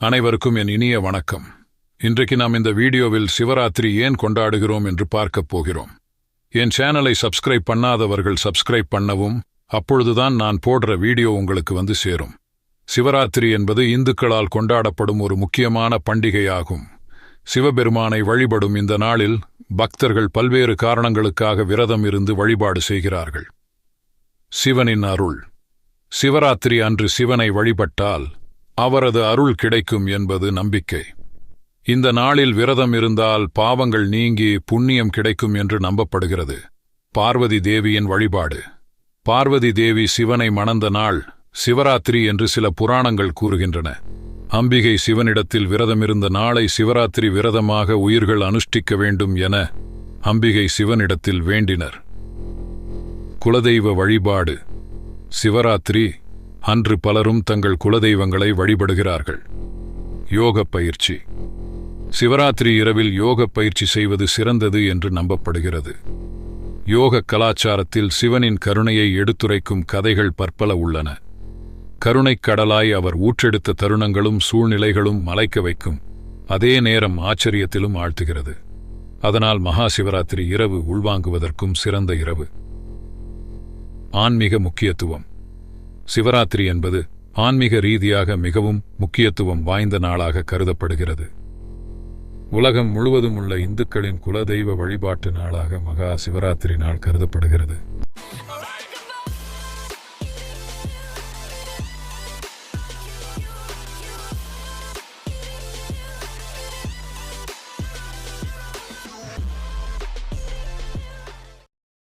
அனைவருக்கும் என் இனிய வணக்கம். இன்றைக்கு நாம் இந்த வீடியோவில் சிவராத்திரி ஏன் கொண்டாடுகிறோம் என்று பார்க்கப் போகிறோம். என் சேனலை சப்ஸ்கிரைப் பண்ணாதவர்கள் சப்ஸ்கிரைப் பண்ணவும், அப்பொழுதுதான் நான் போடுற வீடியோ உங்களுக்கு வந்து சேரும். சிவராத்திரி என்பது இந்துக்களால் கொண்டாடப்படும் ஒரு முக்கியமான பண்டிகையாகும். சிவபெருமானை வழிபடும் இந்த நாளில் பக்தர்கள் பல்வேறு காரணங்களுக்காக விரதம் இருந்து வழிபாடு செய்கிறார்கள். சிவனின் அருள். சிவராத்திரி அன்று சிவனை வழிபட்டால் அவரது அருள் கிடைக்கும் என்பது நம்பிக்கை. இந்த நாளில் விரதம் இருந்தால் பாவங்கள் நீங்கி புண்ணியம் கிடைக்கும் என்று நம்பப்படுகிறது. பார்வதி தேவியின் வழிபாடு. பார்வதி தேவி சிவனை மணந்த நாள் சிவராத்திரி என்று சில புராணங்கள் கூறுகின்றன. அம்பிகை சிவனிடத்தில் விரதமிருந்த நாளை சிவராத்திரி விரதமாக உயிர்கள் அனுஷ்டிக்க வேண்டும் என அம்பிகை சிவனிடத்தில் வேண்டினர். குலதெய்வ வழிபாடு. சிவராத்திரி அன்று பலரும் தங்கள் குலதெய்வங்களை வழிபடுகிறார்கள். யோக பயிற்சி. சிவராத்திரி இரவில் யோக பயிற்சி செய்வது சிறந்தது என்று நம்பப்படுகிறது. யோக கலாச்சாரத்தில் சிவனின் கருணையை எடுத்துரைக்கும் கதைகள் பற்பல உள்ளன. கருணைக் கடலாய் அவர் ஊற்றெடுத்த தருணங்களும் சூழ்நிலைகளும் மலைக்க வைக்கும், அதே நேரம் ஆச்சரியத்திலும் ஆழ்த்துகிறது. அதனால் மகா சிவராத்திரி இரவு உள்வாங்குவதற்கும் சிறந்த இரவு. ஆன்மீக முக்கியத்துவம். சிவராத்திரி என்பது ஆன்மீக ரீதியாக மிகவும் முக்கியத்துவம் வாய்ந்த நாளாக கருதப்படுகிறது. உலகம் முழுவதும் உள்ள இந்துக்களின் குலதெய்வ வழிபாட்டு நாளாக மகா சிவராத்திரி நாள் கருதப்படுகிறது.